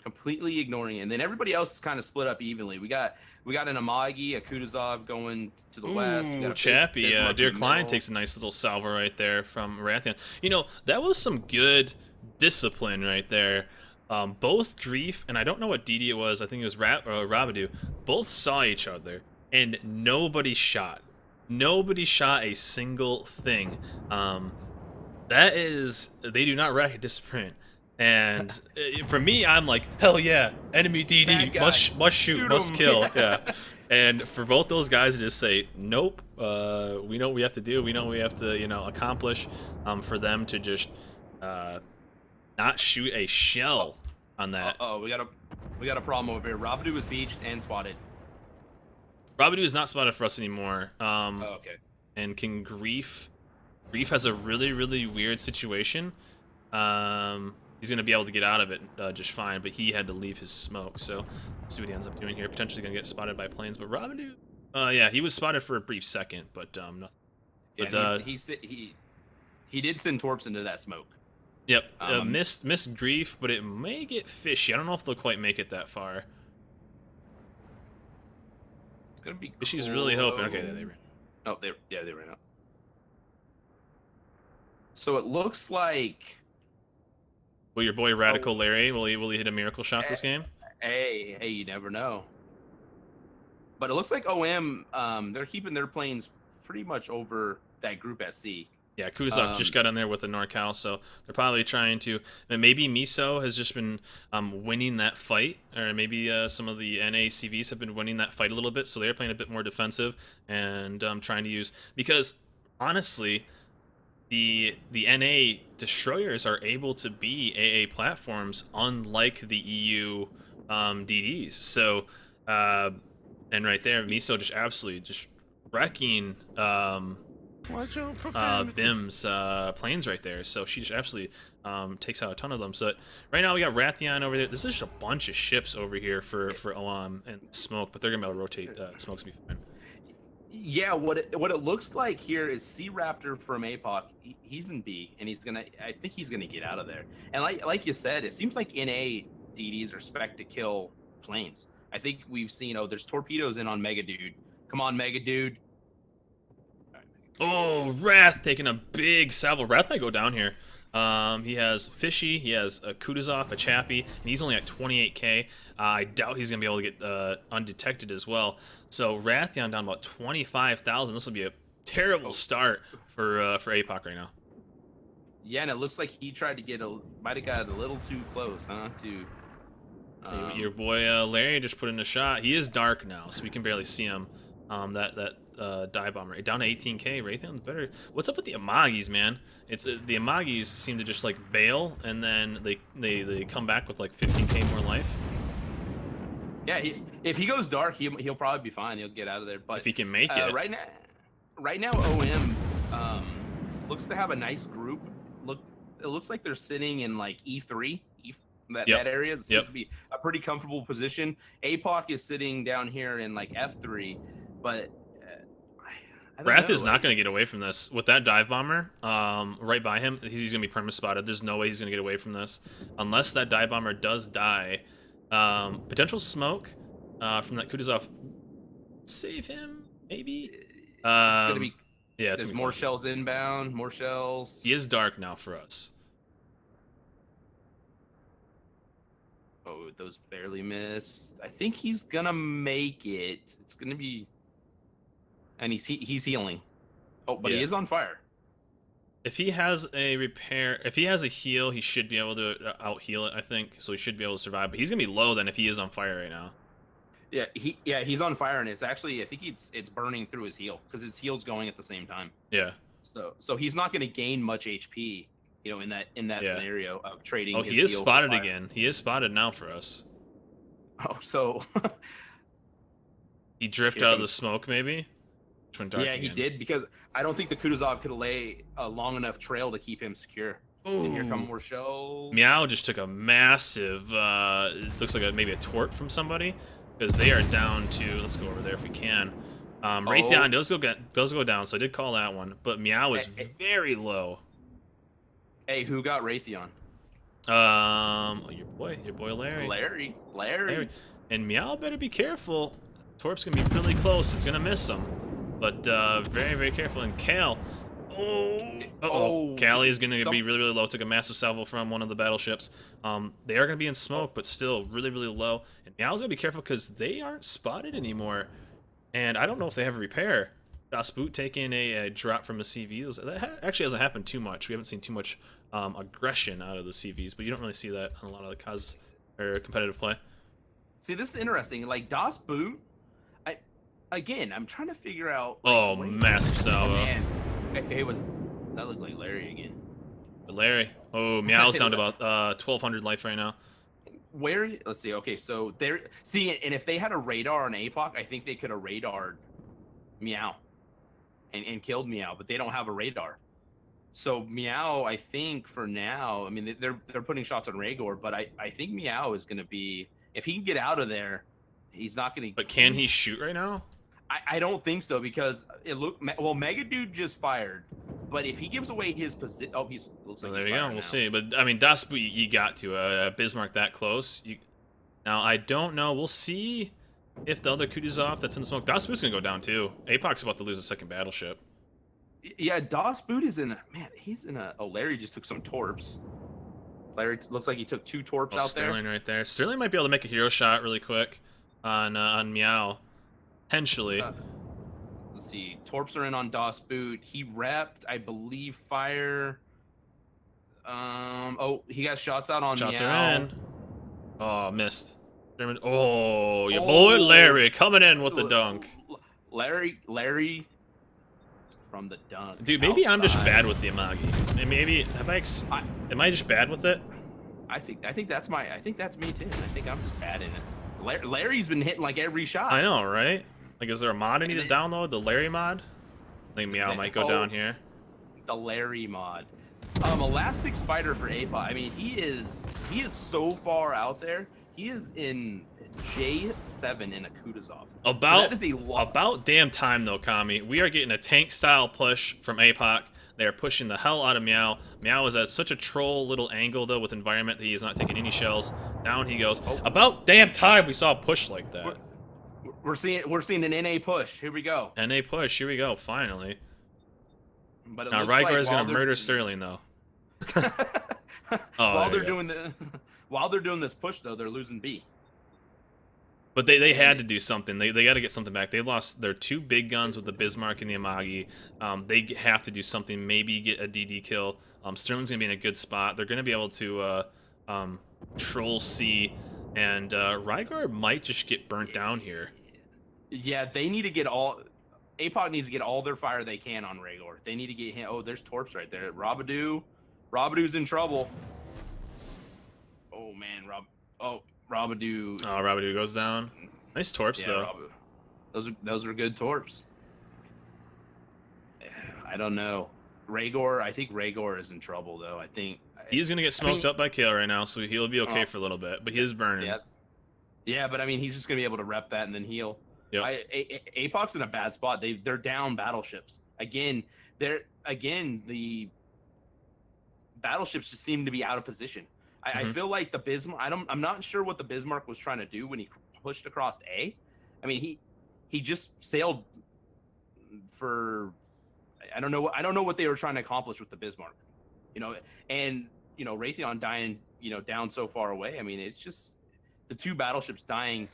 completely ignoring it. And then everybody else is kind of split up evenly. We got an Amagi, a Kutuzov going to the west. We got Ooh, a big Chappie. Bismarck in Dear the Klein middle. takes a nice little salvo right there from Rathian. You know, that was some good discipline right there. Both Grief and I don't know what DD it was. I think it was Rabadoo. Both saw each other, and nobody shot. Nobody shot a single thing. That is, they do not rack a discipline. And for me, I'm like, hell yeah, enemy DD, Bad guy. must shoot, Shoot must him. kill, yeah. And for both those guys to just say, nope, we know what we have to do, we know what we have to, accomplish, for them to just not shoot a Oh, shell on that. oh, we got a problem over here. Rabadoo was beached and spotted. Robidoo is not spotted for us anymore. Oh, okay. And can Grief has a really, really weird situation. He's going to be able to get out of it just fine, but he had to leave his smoke, so we'll see what he ends up doing here. Potentially going to get spotted by planes, but Robidoo, yeah, he was spotted for a brief second, but nothing. Yeah, But he did send Torps into that smoke. yep, missed Grief, but it may get fishy. I don't know if they'll quite make it that far. It's gonna be. Fishy's really hoping. Okay, there they ran. Oh, they ran out. So it looks like. Will your boy Radical Larry, will he hit a miracle shot this game? Hey, you never know. But it looks like OM, they're keeping their planes pretty much over that group at sea. Yeah, Kuzak just got in there with the NorCal, so they're probably trying to. And maybe Miso has just been winning that fight, or maybe some of the NACVs have been winning that fight a little bit, so they're playing a bit more defensive and trying to use. Because honestly, the NA destroyers are able to be AA platforms, unlike the EU DDs. So, and right there, Miso just absolutely just wrecking. Bim's planes right there, so she just absolutely takes out a ton of them. So right now we got Rathian over there. There's just a bunch of ships over here for OM and Smoke, but they're gonna be able to rotate. Smoke's gonna be fine. Yeah, what it looks like here is Sea Raptor from APOC. He's in B, and I think he's gonna get out of there. And like you said, it seems like NA DDs are spec to kill planes. I think we've seen there's torpedoes in on Mega Dude. Come on, Mega Dude. Oh, Wrath taking a big salvo. Wrath might go down here. He has Fishy, he has a Kutuzov, a Chappie, and he's only at 28k. I doubt he's going to be able to get undetected as well. So Rathian down about 25,000. This will be a terrible start for APOC right now. Yeah, and it looks like he tried to might have got a little too close, huh? Your boy Larry just put in a shot. He is dark now, so we can barely see him. That dive bomber down to 18k. Raytheon's better. What's up with the Amagis, man? It's the Amagis seem to just like bail, and then they come back with like 15k more life. Yeah, if he goes dark, he'll probably be fine. He'll get out of there. But if he can make it right now, OM looks to have a nice group. It looks like they're sitting in like E3. That area that seems to be a pretty comfortable position. APOC is sitting down here in like F3, but Wrath is not going to get away from this with that dive bomber right by him. He's going to be perma spotted. There's no way he's going to get away from this unless that dive bomber does die. Potential smoke from that Kutuzov save him maybe. It's going to be there's more shells inbound, more shells. He is dark now for us. Oh, those barely missed. I think he's gonna make it. It's gonna be, and he's healing. Oh, but he is on fire. If he has a repair, if he has a heal, he should be able to out heal it. I think so. He should be able to survive. But he's gonna be low then if he is on fire right now. Yeah, he's on fire, and it's actually I think it's burning through his heal because his heal's going at the same time. Yeah. So he's not gonna gain much HP. In that scenario of trading. Oh, he is spotted again. He is spotted now for us. Oh, so he drifted out of the smoke, maybe. Yeah, he did because I don't think the Kutuzov could lay a long enough trail to keep him secure. Ooh. And here come more shells. Meow just took a massive. It looks like maybe a tort from somebody because they are down to. Let's go over there if we can. Raytheon does go down, so I did call that one. But Meow is very low. Hey, who got Raytheon? Your boy Larry. Larry, Larry. Larry. And Meow better be careful. Torp's gonna be really close. It's gonna miss him. But very, very careful. And Kale. Oh, Oh, Callie is gonna some, be really, really low. Took a massive salvo from one of the battleships. They are gonna be in oh, smoke, but still really, really low. And Meow's gonna be careful because they aren't spotted anymore. And I don't know if they have a repair. Das Boot taking a drop from a CV. That actually hasn't happened too much. We haven't seen too much aggression out of the CVs, but you don't really see that on a lot of the cos or competitive play. see, this is interesting. Like Das Boot, I'm trying to figure out. Like, Oh, wait, massive oh salvo. man, it was that looked like Larry again. Larry. Oh, Meow's down to about 1,200 life right now. Where? Let's see. Okay, so there. See, and if they had a radar on APOC, I think they could have radared Meow and killed Meow, but they don't have a radar. So Meow, I think for now, I mean they're putting shots on Rhaegar, but I think Meow is going to be, if he can get out of there, he's not going to. But can he shoot right now? I don't think so because it well, Mega Dude just fired, but if he gives away his position, oh, he's looks So like there he's you go. firing We'll now. see. But I mean, Das Boot, you got to Bismarck that close. Now I don't know. We'll see if the other Kutuzov that's in the smoke. Das Boot's gonna go down too. APOC's about to lose a second battleship. Yeah, Das Boot is in a man. He's in a. Oh, Larry just took some torps. Larry looks like he took 2 torps out Sterling there. right there. Sterling might be able to make a hero shot really quick on Meow, potentially. Let's see. Torps are in on Das Boot. He repped, I believe, fire. Oh, he got shots out on Shots Meow. are in. Oh, missed. German. Oh, your boy Oh, Larry coming in with the dunk. Larry from the dunk. Dude, maybe I'm just outside. bad with the Amagi. And maybe am I just bad with it? I think that's me too. I think I'm just bad in it. Larry's been hitting like every shot. I know, right? Like, is there a mod I need to download? The Larry mod? I think Meow might go down here. The Larry mod. Elastic Spider for APOC. I mean, he is so far out there. He is in J7 in a Kutuzov. About that is a lot. About damn time though, Kami. We are getting a tank style push from APOC. They are pushing the hell out of Meow. Meow is at such a troll little angle though with environment that he is not taking any shells. Down he goes. Oh. About damn time we saw a push like that. We're seeing an NA push. Here we go. NA push. Here we go. Finally. But Now Rygar is gonna murder Sterling though. While they're doing this push though, they're losing B. But they had to do something. They got to get something back. They lost their 2 big guns with the Bismarck and the Amagi. They have to do something. Maybe get a DD kill. Sterling's gonna be in a good spot. They're gonna be able to troll C, and Rygar might just get burnt down here. Yeah, they need to get all. APOC needs to get all their fire they can on Rhaegar. They need to get him. Oh, there's Torps right there. Robadoo's in trouble. Oh man, Robadoo. Oh, Rabadoo goes down. Nice torps though. Those are good torps. I don't know. Rhaegar. I think Rhaegar is in trouble though. I think he's gonna get smoked up by Kale right now, so he'll be okay for a little bit. But he is burning. Yeah, but I mean, he's just gonna be able to rep that and then heal. Yep. APOC's in a bad spot. They're down battleships again. The battleships just seem to be out of position. I feel like the Bismarck. I'm not sure what the Bismarck was trying to do when he pushed across A. I mean, he just sailed for. I don't know what they were trying to accomplish with the Bismarck, and Raytheon dying, down so far away. I mean, it's just the 2 battleships dying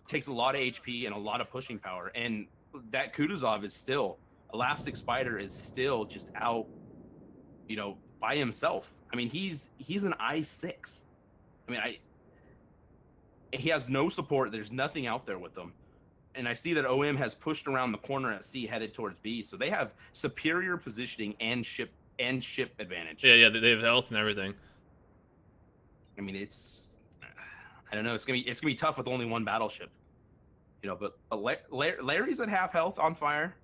takes a lot of HP and a lot of pushing power, and that Kutuzov is still Elastic Spider is still just out, by himself. I mean, he's an I6. I mean, he has no support. There's nothing out there with him. And I see that OM has pushed around the corner at C headed towards B. So they have superior positioning and ship advantage. Yeah, they have health and everything. I mean, I don't know. It's gonna be tough with only 1 battleship. But Larry's at half health on fire.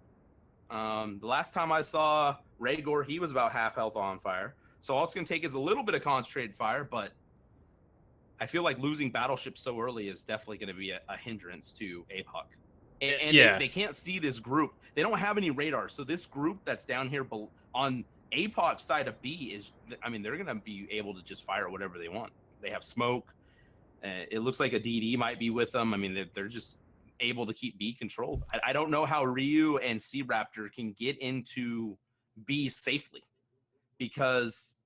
The last time I saw Rhaegar, he was about half health on fire. So all it's going to take is a little bit of concentrated fire, but I feel like losing battleships so early is definitely going to be a hindrance to APOC. And yeah. they can't see this group. They don't have any radar. So this group that's down here on APOC side of B is, I mean, they're going to be able to just fire whatever they want. They have smoke. It looks like a DD might be with them. I mean, they're just able to keep B controlled. I don't know how Ryu and C Raptor can get into B safely, because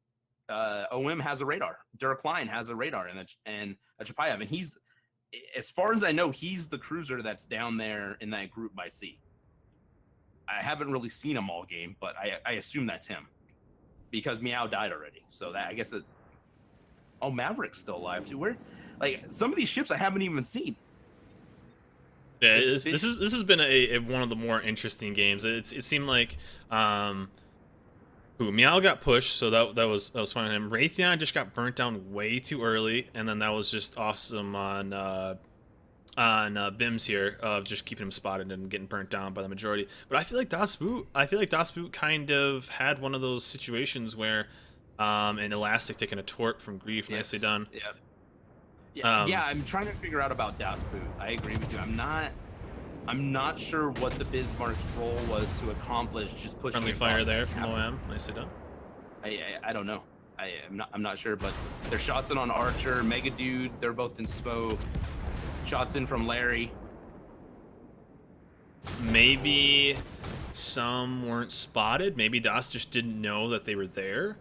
OM has a radar. Durkline has a radar, and a Chapayev, and he's, as far as I know, he's the cruiser that's down there in that group by C. I haven't really seen him all game, but I assume that's him, because Meow died already. So that, I guess it. Oh, Maverick's still alive too. Where, like, some of these ships I haven't even seen. Yeah, this has been a one of the more interesting games. It seemed like Meow got pushed, so that was fun on him. Raytheon just got burnt down way too early, and then that was just awesome on Bims here of just keeping him spotted and getting burnt down by the majority. But I feel like Das Boot kind of had one of those situations where an Elastic taking a torp from Grief, nicely done. Yeah. Yeah, I'm trying to figure out about Das Boot. I agree with you. I'm not sure what the Bismarck's role was to accomplish just pushing. Friendly fire there from OM, nicely done. I don't know. I'm not sure, but they're shots in on Archer, Mega Dude. They're both in smoke. Shots in from Larry. Maybe some weren't spotted. Maybe Das just didn't know that they were there.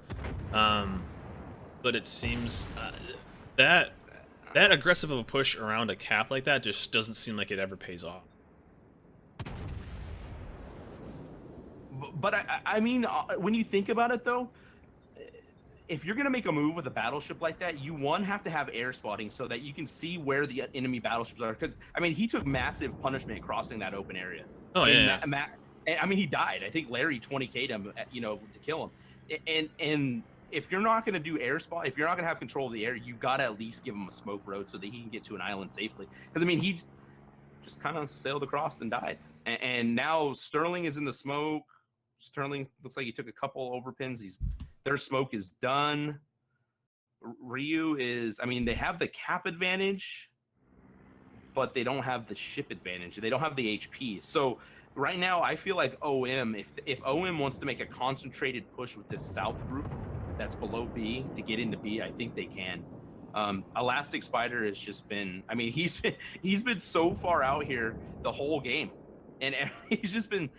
But it seems that aggressive of a push around a cap like that just doesn't seem like it ever pays off. But I mean, when you think about it, though, if you're going to make a move with a battleship like that, you, one, have to have air spotting so that you can see where the enemy battleships are. Because, I mean, he took massive punishment crossing that open area. Oh, yeah. I mean, he died. I think Larry 20K'd him, to kill him. And if you're not going to do air spot, if you're not going to have control of the air, you got to at least give him a smoke road so that he can get to an island safely. Because, I mean, he just kind of sailed across and died. And now Sterling is in the smoke. Sterling looks like he took a couple overpins. Their smoke is done. Ryu is, I mean, they have the cap advantage, but they don't have the ship advantage. They don't have the HP. So right now, I feel like OM, if OM wants to make a concentrated push with this South group that's below B to get into B, I think they can. Elastic Spider has just been, I mean, he's been so far out here the whole game, and he's just been.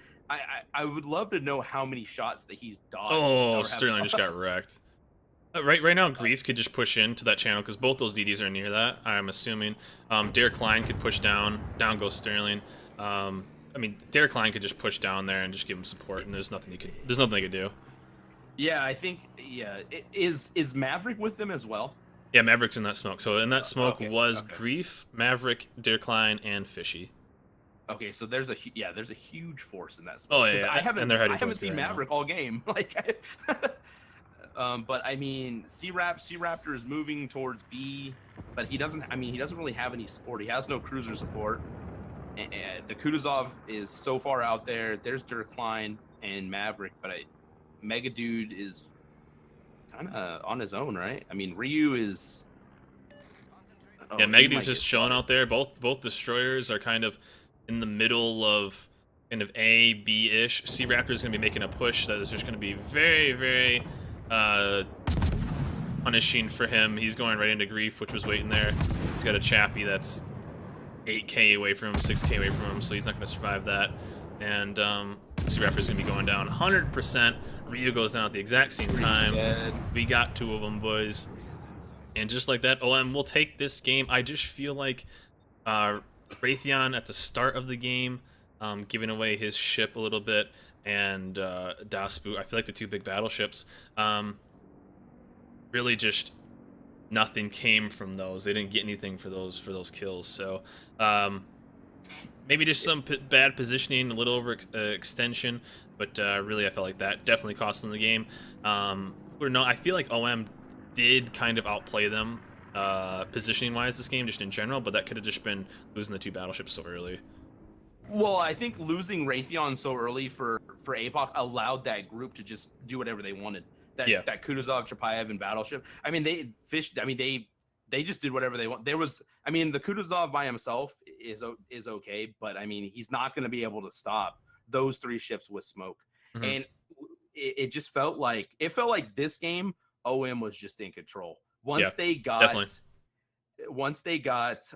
I would love to know how many shots that he's dodged. Oh, Sterling just got wrecked. Right now, Grief could just push into that channel because both those DDs are near that, I'm assuming. Derek Klein could push down. Down goes Sterling. I mean, Derek Klein could just push down there and just give him support, and there's nothing they could do. Yeah, I think, yeah. Is Maverick with them as well? Yeah, Maverick's in that smoke. So in that smoke was Grief, Maverick, Derek Klein, and Fishy. Okay, so there's a huge force in that smoke. Oh yeah, I haven't seen right Maverick now all game. Like, but I mean, C Raptor is moving towards B, but he doesn't. I mean, he doesn't really have any support. He has no cruiser support. And the Kutuzov is so far out there. There's Dirk Klein and Maverick, but Mega Dude is kind of on his own, right? I mean, Ryu is. Yeah, Mega Dude's just chilling out there. Both destroyers are kind of in the middle of kind of A, B-ish. C Raptor is going to be making a push that is just going to be very, very punishing for him. He's going right into Grief, which was waiting there. He's got a Chappie that's 8K away from him, 6K away from him, so he's not going to survive that. And C Raptor is going to be going down 100%. Ryu goes down at the exact same time. We got two of them, boys. And just like that, OM will take this game. I just feel like Raytheon at the start of the game, giving away his ship a little bit, and Das Boot, I feel like the two big battleships, really just nothing came from those. They didn't get anything for those kills. So maybe just some bad positioning, a little over extension, but really I felt like that definitely cost them the game. I feel like OM did kind of outplay them positioning wise this game, just in general, but that could have just been losing the two battleships so early. Well, I think losing Raytheon so early for APOC allowed that group to just do whatever they wanted. That Kutuzov, Chapayev, and battleship. I mean, they just did whatever they want. There was, I mean, the Kutuzov by himself is okay, but I mean, he's not going to be able to stop those three ships with smoke. Mm-hmm. And it just felt like this game OM was just in control. Yeah, Once they definitely. got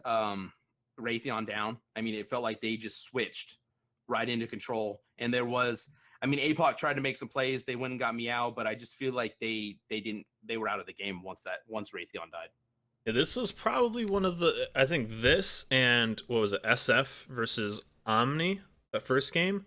Raytheon down, I mean, it felt like they just switched right into control. And there was, I mean, APOC tried to make some plays. They went and got Meow, but I just feel like they didn't. They were out of the game once Raytheon died. Yeah, this was probably one of the. I think this and what was it? SF versus Omni, that first game.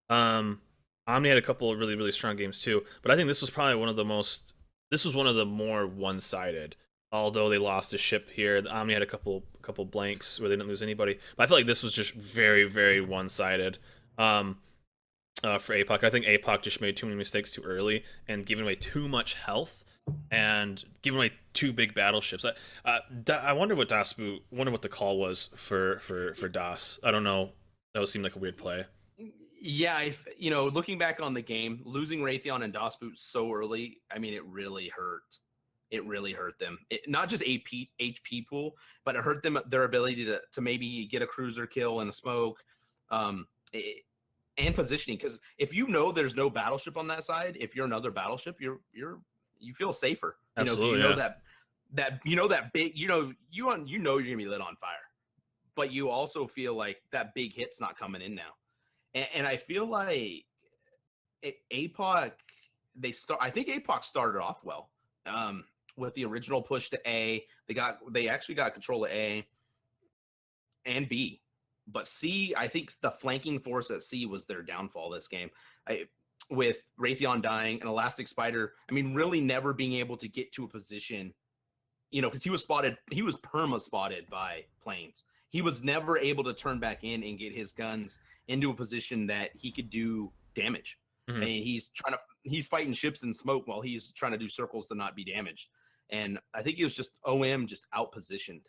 Um, Omni had a couple of really really strong games too, but I think this was probably one of the most. This was one of the more one sided. Although they lost a ship here, the Omni had a couple blanks where they didn't lose anybody. But I feel like this was just very very one sided. Um, for APOC. I think APOC just made too many mistakes too early and giving away too much health and giving away two big battleships. I wonder what wonder what the call was for Das. I don't know. That would seem like a weird play. Yeah, if looking back on the game, losing Raytheon and Das Boot so early, I mean, it really hurt. It really hurt them. Not just HP pool, but it hurt them their ability to maybe get a cruiser kill and a smoke. And positioning, because if there's no battleship on that side, if you're another battleship, you feel safer. Absolutely, You know yeah. that big, you're gonna be lit on fire, but you also feel like that big hit's not coming in now. And I feel like APOC, I think APOC started off well with the original push to A. They actually got control of A and B. But C, I think the flanking force at C was their downfall this game. With Raytheon dying and Elastic Spider, I mean, really never being able to get to a position, because he was perma spotted by planes. He was never able to turn back in and get his guns into a position that he could do damage. Mm-hmm. I mean, he's fighting ships in smoke while he's trying to do circles to not be damaged. And I think he was just OM just out positioned.